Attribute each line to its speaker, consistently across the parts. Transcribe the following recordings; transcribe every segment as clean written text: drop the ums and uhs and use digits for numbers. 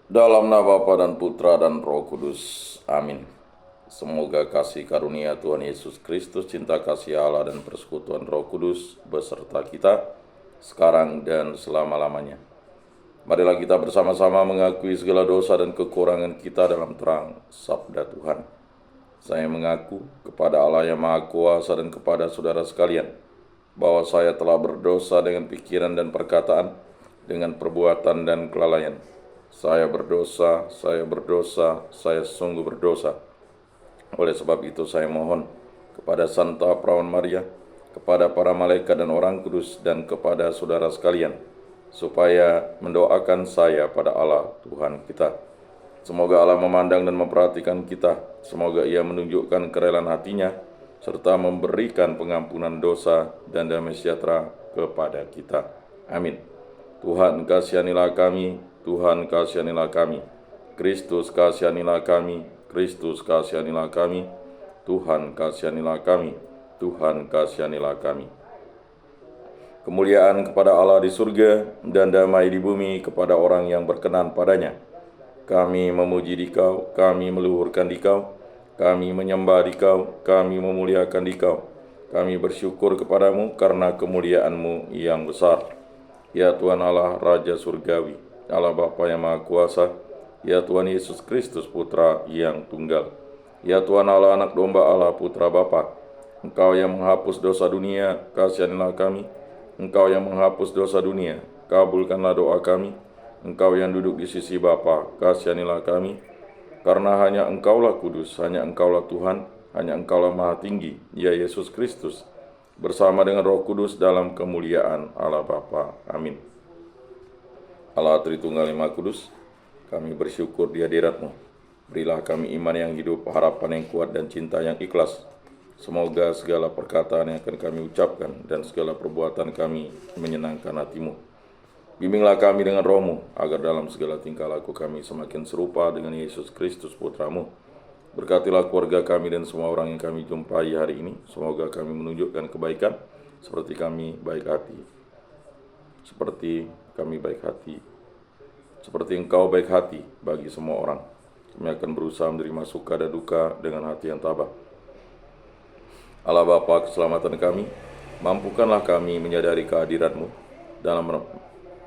Speaker 1: Dalam nama Bapa dan Putra dan Roh Kudus. Amin. Semoga kasih karunia Tuhan Yesus Kristus, cinta kasih Allah dan persekutuan Roh Kudus beserta kita sekarang dan selama-lamanya. Marilah kita bersama-sama mengakui segala dosa dan kekurangan kita dalam terang sabda Tuhan. Saya mengaku kepada Allah yang Maha Kuasa dan kepada saudara sekalian bahwa saya telah berdosa dengan pikiran dan perkataan, dengan perbuatan dan kelalaian. Saya berdosa, saya sungguh berdosa. Oleh sebab itu saya mohon kepada Santa Perawan Maria, kepada para malaikat dan orang kudus, dan kepada saudara sekalian, supaya mendoakan saya pada Allah Tuhan kita. Semoga Allah memandang dan memperhatikan kita. Semoga Ia menunjukkan kerelaan hatinya, serta memberikan pengampunan dosa dan damai sejahtera kepada kita. Amin. Tuhan kasihanilah kami, Tuhan kasihanilah kami. Kristus kasihanilah kami, Kristus kasihanilah kami. Tuhan kasihanilah kami, Tuhan kasihanilah kami. Kemuliaan kepada Allah di surga dan damai di bumi kepada orang yang berkenan padanya. Kami memuji Dikau, kami meluhurkan Dikau, kami menyembah Dikau, kami memuliakan Dikau. Kami bersyukur kepadamu karena kemuliaan-Mu yang besar. Ya Tuhan Allah, Raja Surgawi, Allah Bapa yang Maha Kuasa, ya Tuhan Yesus Kristus, Putra yang Tunggal, ya Tuhan Allah, Anak Domba Allah, Putra Bapa. Engkau yang menghapus dosa dunia, kasihanilah kami. Engkau yang menghapus dosa dunia, kabulkanlah doa kami. Engkau yang duduk di sisi Bapa, kasihanilah kami. Karena hanya Engkaulah kudus, hanya Engkaulah Tuhan, hanya Engkaulah Maha Tinggi, ya Yesus Kristus, bersama dengan Roh Kudus dalam kemuliaan Allah Bapa. Amin. Allah Tritunggal Maha Kudus, kami bersyukur di hadirat-Mu. Berilah kami iman yang hidup, harapan yang kuat, dan cinta yang ikhlas. Semoga segala perkataan yang akan kami ucapkan dan segala perbuatan kami menyenangkan hati-Mu. Bimbinglah kami dengan Roh-Mu, agar dalam segala tingkah laku kami semakin serupa dengan Yesus Kristus, Putra-Mu. Berkatilah keluarga kami dan semua orang yang kami jumpai hari ini. Semoga kami menunjukkan kebaikan seperti kami baik hati. Seperti Engkau baik hati bagi semua orang. Kami akan berusaha menerima suka dan duka dengan hati yang tabah. Allah Bapa keselamatan kami, mampukanlah kami menyadari kehadirat-Mu dalam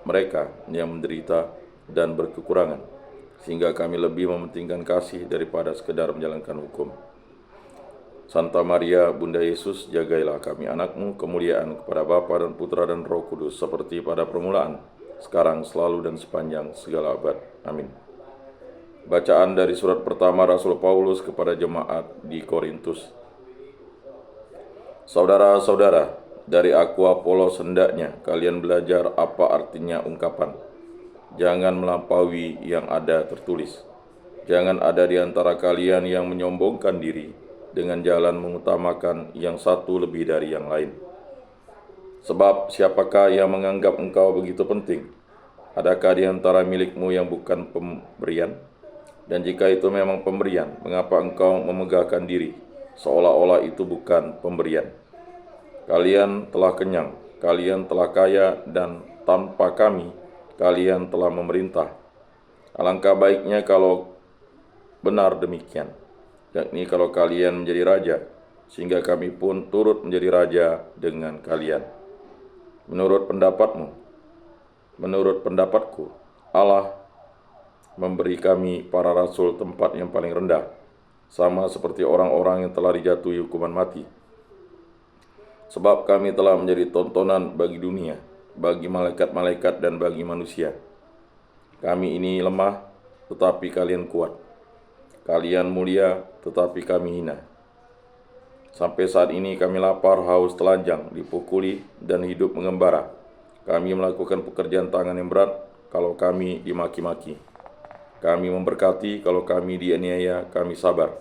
Speaker 1: mereka yang menderita dan berkekurangan, sehingga kami lebih mementingkan kasih daripada sekedar menjalankan hukum. Santa Maria, Bunda Yesus, jagailah kami anak-Mu, kemuliaan kepada Bapa dan Putra dan Roh Kudus, seperti pada permulaan, sekarang, selalu, dan sepanjang segala abad. Amin. Bacaan dari surat pertama Rasul Paulus kepada jemaat di Korintus. Saudara-saudara, dari aku Apolos hendaknya kalian belajar apa artinya ungkapan jangan melampaui yang ada tertulis. Jangan ada di antara kalian yang menyombongkan diri dengan jalan mengutamakan yang satu lebih dari yang lain. Sebab siapakah yang menganggap engkau begitu penting? Adakah di antara milikmu yang bukan pemberian? Dan jika itu memang pemberian, mengapa engkau memegahkan diri seolah-olah itu bukan pemberian? Kalian telah kenyang, kalian telah kaya, dan tanpa kami kalian telah memerintah. Alangkah baiknya kalau benar demikian, yakni kalau kalian menjadi raja, sehingga kami pun turut menjadi raja dengan kalian. Menurut pendapatku, Allah memberi kami para rasul tempat yang paling rendah, sama seperti orang-orang yang telah dijatuhi hukuman mati. Sebab kami telah menjadi tontonan bagi dunia, bagi malaikat-malaikat, dan bagi manusia. Kami ini lemah, tetapi kalian kuat. Kalian mulia, tetapi kami hina. Sampai saat ini kami lapar, haus, telanjang, dipukuli, dan hidup mengembara. Kami melakukan pekerjaan tangan yang berat kalau kami dimaki-maki. Kami memberkati kalau kami dianiaya, kami sabar.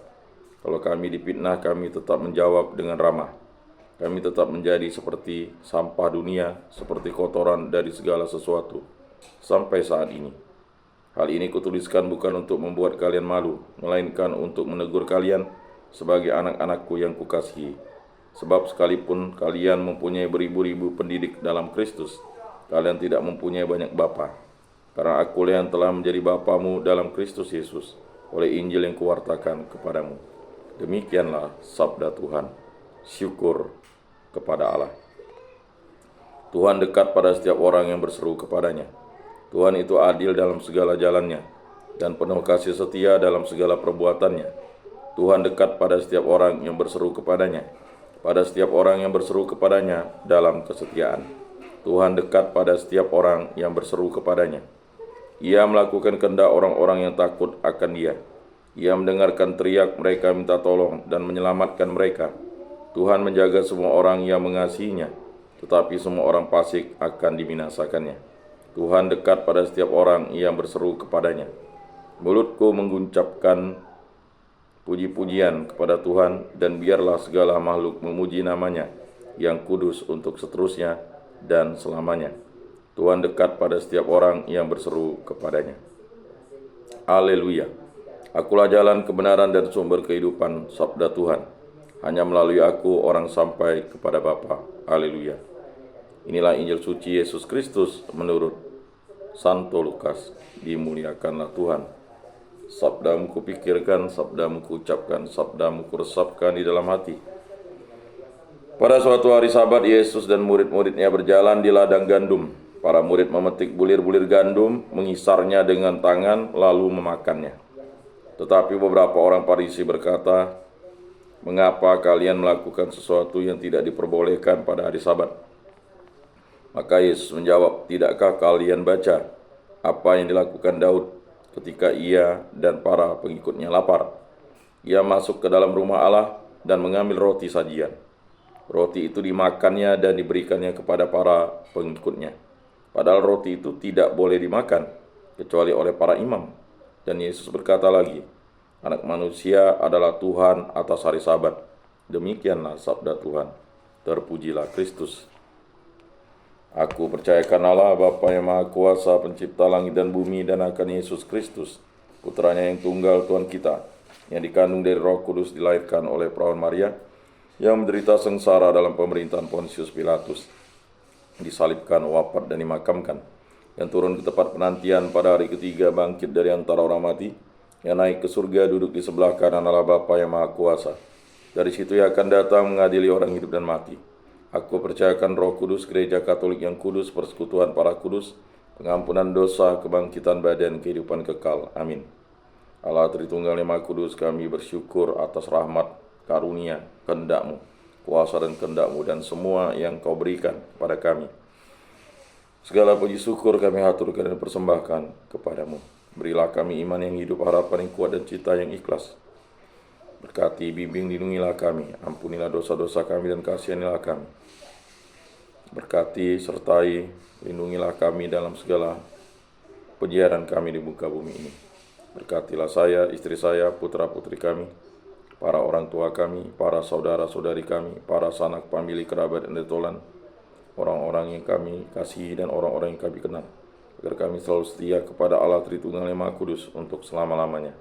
Speaker 1: Kalau kami difitnah, kami tetap menjawab dengan ramah. Kami tetap menjadi seperti sampah dunia, seperti kotoran dari segala sesuatu, sampai saat ini. Hal ini kutuliskan bukan untuk membuat kalian malu, melainkan untuk menegur kalian sebagai anak-anakku yang kukasihi. Sebab sekalipun kalian mempunyai beribu-ribu pendidik dalam Kristus, kalian tidak mempunyai banyak bapa. karena akulah yang telah menjadi bapamu dalam Kristus Yesus oleh Injil yang kuwartakan kepadamu. Demikianlah sabda Tuhan. Syukur kepada Allah. Tuhan dekat pada setiap orang yang berseru kepadanya. Tuhan itu adil dalam segala jalannya dan penuh kasih setia dalam segala perbuatannya. Tuhan dekat pada setiap orang yang berseru kepadanya, pada setiap orang yang berseru kepadanya dalam kesetiaan. Tuhan dekat pada setiap orang yang berseru kepadanya. Ia melakukan kehendak orang-orang yang takut akan Dia. Ia mendengarkan teriak mereka minta tolong dan menyelamatkan mereka. Tuhan menjaga semua orang yang mengasihinya, tetapi semua orang fasik akan dibinasakannya. Tuhan dekat pada setiap orang yang berseru kepadanya. Mulutku mengucapkan puji-pujian kepada Tuhan, dan biarlah segala makhluk memuji namanya yang kudus untuk seterusnya dan selamanya. Tuhan dekat pada setiap orang yang berseru kepadanya. Haleluya. Akulah jalan kebenaran dan sumber kehidupan, sabda Tuhan. Hanya melalui aku orang sampai kepada Bapa. Haleluya. Inilah Injil suci Yesus Kristus menurut Santo Lukas. Dimuliakanlah Tuhan. Sabdamu kupikirkan, sabdamu kuucapkan, sabdamu kuresapkan di dalam hati. Pada suatu hari Sabat, Yesus dan murid-muridnya berjalan di ladang gandum. Para murid memetik bulir-bulir gandum, mengisarnya dengan tangan, lalu memakannya. Tetapi beberapa orang Farisi berkata, "Mengapa kalian melakukan sesuatu yang tidak diperbolehkan pada hari Sabat?" Maka Yesus menjawab, "Tidakkah kalian baca apa yang dilakukan Daud ketika ia dan para pengikutnya lapar? Ia masuk ke dalam rumah Allah dan mengambil roti sajian. Roti itu dimakannya dan diberikannya kepada para pengikutnya. Padahal roti itu tidak boleh dimakan kecuali oleh para imam." Dan Yesus berkata lagi, "Anak manusia adalah Tuhan atas hari Sabat." Demikianlah sabda Tuhan. Terpujilah Kristus. Aku percayakan Allah, Bapa yang Maha Kuasa, pencipta langit dan bumi, dan akan Yesus Kristus, putranya yang tunggal Tuhan kita, yang dikandung dari Roh Kudus, dilahirkan oleh perawan Maria, yang menderita sengsara dalam pemerintahan Pontius Pilatus, disalibkan, wafat, dan dimakamkan, yang turun ke tempat penantian pada hari ketiga, bangkit dari antara orang mati, yang naik ke surga, duduk di sebelah kanan Allah Bapa yang Maha Kuasa. Dari situ ia akan datang mengadili orang hidup dan mati. Aku percayakan Roh Kudus, gereja Katolik yang kudus, persekutuan para kudus, pengampunan dosa, kebangkitan badan, kehidupan kekal. Amin. Allah Tritunggal yang Maha Kudus, kami bersyukur atas rahmat, karunia, kehendak-Mu, kuasa dan kehendak-Mu, dan semua yang Kau berikan kepada kami. Segala puji syukur kami haturkan dan persembahkan kepadamu. Berilah kami iman yang hidup, harapan yang kuat, dan cita yang ikhlas. Berkati, bimbing, lindungilah kami. Ampunilah dosa-dosa kami dan kasihanilah kami. Berkati, sertai, lindungilah kami dalam segala penjarahan kami di muka bumi ini. Berkatilah saya, istri saya, putra-putri kami, para orang tua kami, para saudara-saudari kami, para sanak famili, kerabat, dan detolan, orang-orang yang kami kasihi dan orang-orang yang kami kenal, agar kami selalu setia kepada Allah Tritunggal yang Maha Kudus untuk selama-lamanya.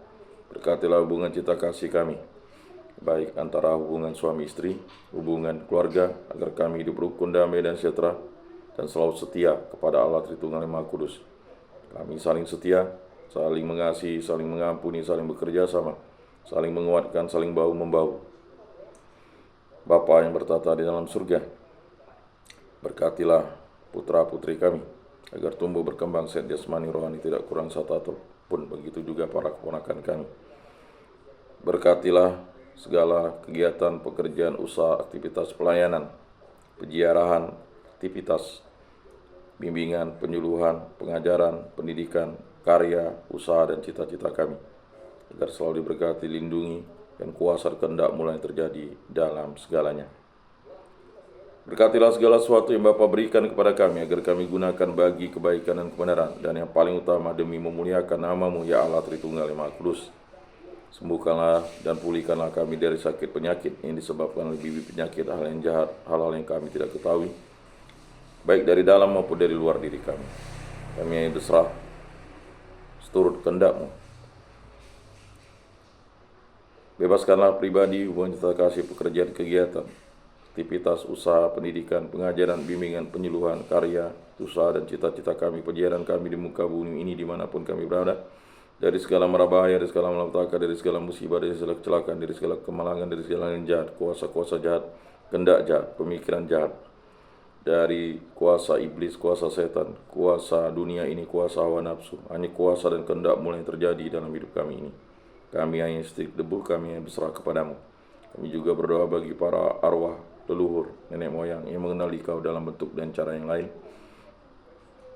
Speaker 1: Berkatilah hubungan cinta kasih kami, baik antara hubungan suami istri, hubungan keluarga, agar kami hidup rukun, damai, dan sejahtera, dan selalu setia kepada Allah Tritunggal yang Maha Kudus. Kami saling setia, saling mengasihi, saling mengampuni, saling bekerja sama, saling menguatkan, saling bahu-membahu. Bapa yang bertata di dalam surga, berkatilah putra-putri kami, agar tumbuh berkembang sehat jasmani rohani, tidak kurang satu pun. Begitu juga para keponakan kami. Berkatilah segala kegiatan, pekerjaan, usaha, aktivitas pelayanan, penziarahan, aktivitas bimbingan, penyuluhan, pengajaran, pendidikan, karya, usaha, dan cita-cita kami, agar selalu diberkati, lindungi, dan kuasa kehendak-Mu yang terjadi dalam segalanya. Berkatilah segala sesuatu yang Bapa berikan kepada kami, agar kami gunakan bagi kebaikan dan kebenaran, dan yang paling utama demi memuliakan nama-Mu, ya Allah Tritunggal yang Maha Kudus. Sembuhkanlah dan pulihkanlah kami dari sakit penyakit yang disebabkan oleh bibit penyakit, hal yang jahat, hal-hal yang kami tidak ketahui, baik dari dalam maupun dari luar diri kami. Kami yang berserah seturut kehendak-Mu. Bebaskanlah pribadi, hubungan cinta kasih, pekerjaan, kegiatan, aktivitas, usaha, pendidikan, pengajaran, bimbingan, penyuluhan, karya, usaha dan cita-cita kami, perjalanan kami di muka bumi ini dimanapun kami berada, dari segala mara bahaya, dari segala malapetaka, dari segala musibah, dari segala kecelakaan, dari segala kemalangan, dari segala yang jahat, kuasa-kuasa jahat, kehendak jahat, pemikiran jahat, dari kuasa iblis, kuasa setan, kuasa dunia ini, kuasa hawa nafsu, hanya kuasa dan kehendak mulai terjadi dalam hidup kami ini. Kami hanya setitik debu, kami hanya berserah kepadamu. Kami juga berdoa bagi para arwah leluhur, nenek moyang yang mengenali Kau dalam bentuk dan cara yang lain.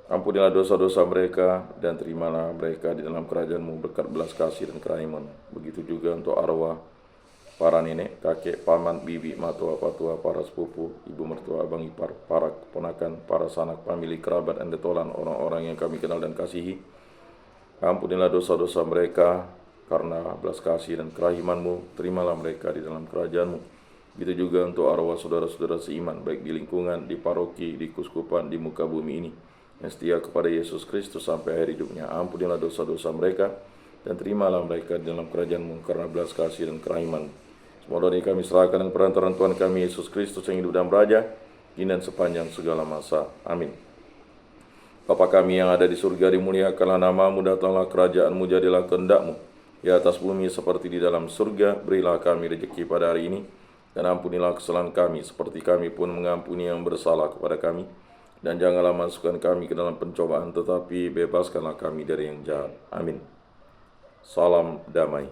Speaker 1: Ampunilah dosa-dosa mereka dan terimalah mereka di dalam kerajaan-Mu berkat belas kasih dan kerahiman. Begitu juga untuk arwah para nenek, kakek, paman, bibi, matua, patua, para sepupu, ibu mertua, abang ipar, para keponakan, para sanak, famili, kerabat, dan detolan, orang-orang yang kami kenal dan kasihi. Ampunilah dosa-dosa mereka karena belas kasih dan kerahiman-Mu, terimalah mereka di dalam kerajaan-Mu. Begitu juga untuk arwah saudara-saudara seiman, baik di lingkungan, di paroki, di kuskupan, di muka bumi ini, yang setia kepada Yesus Kristus sampai akhir hidupnya. Ampunilah dosa-dosa mereka dan terimalah mereka di dalam kerajaan-Mu karena belas kasih dan kerahiman. Semua doa ini kami serahkan dengan perantaraan Tuhan kami Yesus Kristus yang hidup dan beraja kini dan sepanjang segala masa. Amin. Bapa kami yang ada di surga, dimuliakanlah nama-Mu, datanglah kerajaan-Mu, jadilah kehendak-Mu di atas bumi seperti di dalam surga. Berilah kami rezeki pada hari ini, dan ampunilah kesalahan kami seperti kami pun mengampuni yang bersalah kepada kami. Dan janganlah masukkan kami ke dalam pencobaan, tetapi bebaskanlah kami dari yang jahat. Amin. Salam damai.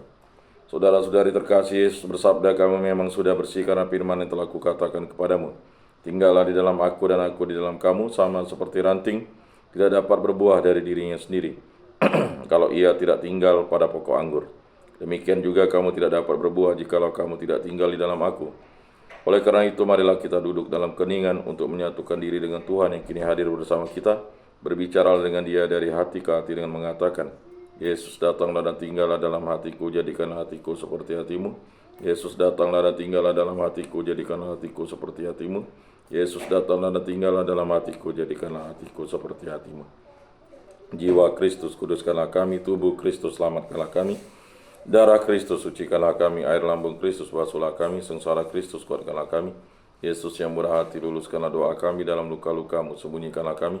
Speaker 1: Saudara-saudari terkasih, Yesus bersabda, kamu memang sudah bersih karena firman yang telah kukatakan kepadamu. Tinggallah di dalam aku dan aku di dalam kamu, sama seperti ranting tidak dapat berbuah dari dirinya sendiri kalau ia tidak tinggal pada pokok anggur. Demikian juga kamu tidak dapat berbuah jikalau kamu tidak tinggal di dalam aku. Oleh karena itu, marilah kita duduk dalam keningan untuk menyatukan diri dengan Tuhan yang kini hadir bersama kita. Berbicaralah dengan Dia dari hati ke hati dengan mengatakan, Yesus datanglah dan tinggallah dalam hatiku, jadikanlah hatiku seperti hatimu. Yesus datanglah dan tinggallah dalam hatiku, jadikanlah hatiku seperti hatimu. Yesus datanglah dan tinggallah dalam hatiku, jadikanlah hatiku seperti hatimu. Jiwa Kristus kuduskanlah kami, tubuh Kristus selamatkanlah kami. Darah Kristus sucikanlah kami, air lambung Kristus basuhlah kami, sengsara Kristus kuatkanlah kami. Yesus yang murah hati, luluskanlah doa kami, dalam luka-luka-Mu sembunyikanlah kami.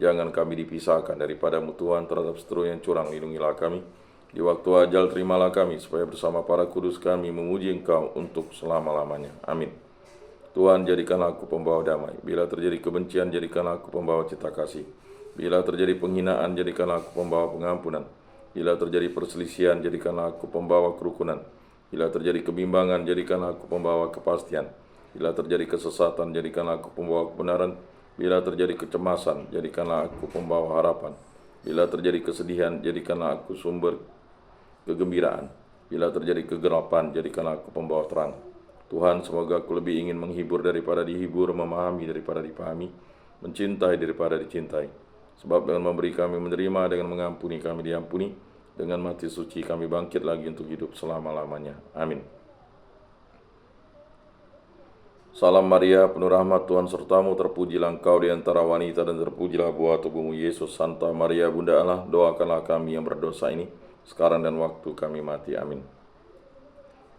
Speaker 1: Jangan kami dipisahkan daripada-Mu Tuhan, terhadap seteru yang curang lindungilah kami. Di waktu ajal terimalah kami, supaya bersama para kudus kami memuji Engkau untuk selama-lamanya. Amin. Tuhan, jadikanlah aku pembawa damai. Bila terjadi kebencian, jadikanlah aku pembawa cita kasih. Bila terjadi penghinaan, jadikanlah aku pembawa pengampunan. Bila terjadi perselisihan, jadikanlah aku pembawa kerukunan. Bila terjadi kebimbangan, jadikanlah aku pembawa kepastian. Bila terjadi kesesatan, jadikanlah aku pembawa kebenaran. Bila terjadi kecemasan, jadikanlah aku pembawa harapan. Bila terjadi kesedihan, jadikanlah aku sumber kegembiraan. Bila terjadi kegelapan, jadikanlah aku pembawa terang. Tuhan, semoga aku lebih ingin menghibur daripada dihibur, memahami daripada dipahami, mencintai daripada dicintai. Sebab dengan memberi kami menerima, dengan mengampuni kami diampuni, dengan mati suci kami bangkit lagi untuk hidup selama-lamanya. Amin. Salam Maria, penuh rahmat, Tuhan sertamu, terpujilah engkau di antara wanita dan terpujilah buah tubuhmu Yesus. Santa Maria, Bunda Allah, doakanlah kami yang berdosa ini, sekarang dan waktu kami mati. Amin.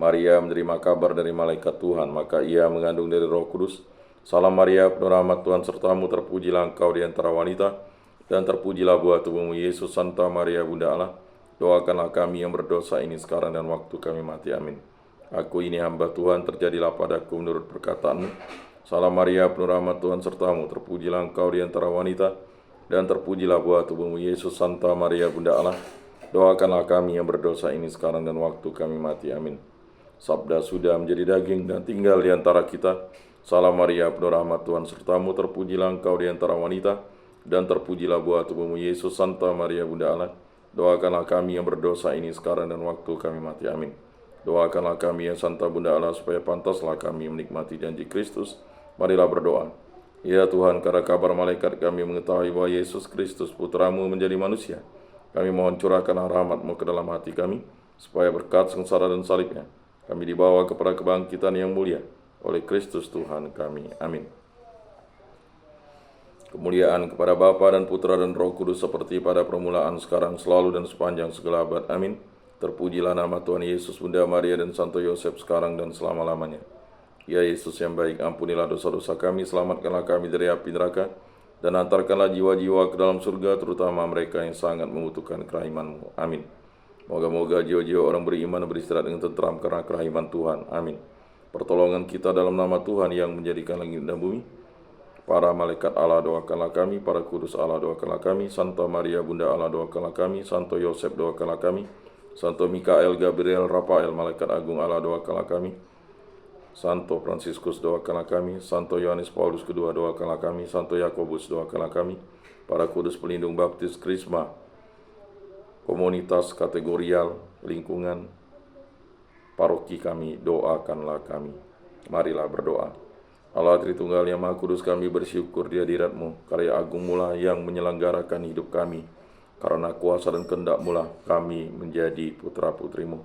Speaker 1: Maria menerima kabar dari malaikat Tuhan, maka ia mengandung dari Roh Kudus. Salam Maria, penuh rahmat, Tuhan sertamu, terpujilah engkau di antara wanita, dan terpujilah buah tubuhmu Yesus. Santa Maria, Bunda Allah, doakanlah kami yang berdosa ini sekarang dan waktu kami mati. Amin. Aku ini hamba Tuhan, terjadilah padaku menurut perkataan-Mu. Salam Maria, penuh rahmat, Tuhan sertamu, terpujilah engkau di antara wanita, dan terpujilah buah tubuhmu Yesus. Santa Maria, Bunda Allah, doakanlah kami yang berdosa ini sekarang dan waktu kami mati. Amin. Sabda sudah menjadi daging dan tinggal di antara kita. Salam Maria, penuh rahmat, Tuhan sertamu, terpujilah engkau di antara wanita, dan terpujilah buah tubuhmu Yesus. Santa Maria, Bunda Allah, doakanlah kami yang berdosa ini sekarang dan waktu kami mati. Amin. Doakanlah kami ya Santa Bunda Allah, supaya pantaslah kami menikmati janji Kristus. Marilah berdoa. Ya Tuhan, karena kabar malaikat kami mengetahui bahwa Yesus Kristus Putra-Mu menjadi manusia, kami mohon curahkanlah rahmat-Mu ke dalam hati kami, supaya berkat sengsara dan salibnya, kami dibawa kepada kebangkitan yang mulia oleh Kristus Tuhan kami. Amin. Kemuliaan kepada Bapa dan Putra dan Roh Kudus, seperti pada permulaan, sekarang, selalu, dan sepanjang segala abad. Amin. Terpujilah nama Tuhan Yesus, Bunda Maria, dan Santo Yosef, sekarang dan selama-lamanya. Ya Yesus yang baik, ampunilah dosa-dosa kami, selamatkanlah kami dari api neraka, dan antarkanlah jiwa-jiwa ke dalam surga, terutama mereka yang sangat membutuhkan kerahiman-Mu. Amin. Moga-moga jiwa-jiwa orang beriman beristirahat dengan tentram karena kerahiman Tuhan. Amin. Pertolongan kita dalam nama Tuhan yang menjadikan langit dan bumi. Para malaikat Allah doakanlah kami, para kudus Allah doakanlah kami, Santa Maria Bunda Allah doakanlah kami, Santo Yosef doakanlah kami, Santo Mikael, Gabriel, Rafael, malaikat agung Allah doakanlah kami, Santo Fransiskus doakanlah kami, Santo Yohanes Paulus II doakanlah kami, Santo Yakobus doakanlah kami, para kudus pelindung baptis, krisma, komunitas kategorial, lingkungan, paroki kami, doakanlah kami. Marilah berdoa. Allah Tritunggal yang Maha Kudus, kami bersyukur di hadirat-Mu, karya agung mula yang menyelenggarakan hidup kami. Karena kuasa dan kehendak mula kami menjadi putra-putri-Mu.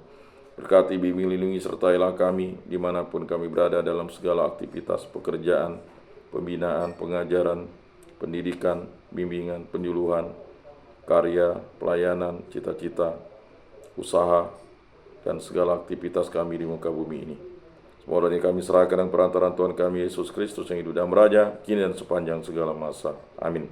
Speaker 1: Berkati, bimbing, lindungi, sertailah kami dimanapun kami berada dalam segala aktivitas pekerjaan, pembinaan, pengajaran, pendidikan, bimbingan, penyuluhan, karya, pelayanan, cita-cita, usaha, dan segala aktivitas kami di muka bumi ini. Semua ini kami serahkan dengan perantaraan Tuhan kami Yesus Kristus yang hidup dan beraja, kini dan sepanjang segala masa. Amin.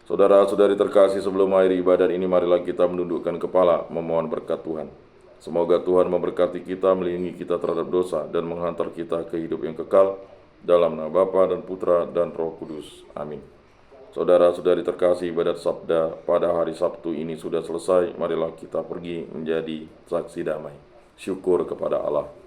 Speaker 1: Saudara-saudari terkasih, sebelum mengakhiri ibadat ini, marilah kita menundukkan kepala memohon berkat Tuhan. Semoga Tuhan memberkati kita, melindungi kita terhadap dosa, dan menghantar kita ke hidup yang kekal, dalam nama Bapa dan Putra dan Roh Kudus. Amin. Saudara-saudari terkasih, ibadat sabda pada hari Sabtu ini sudah selesai. Marilah kita pergi menjadi saksi damai. Syukur kepada Allah.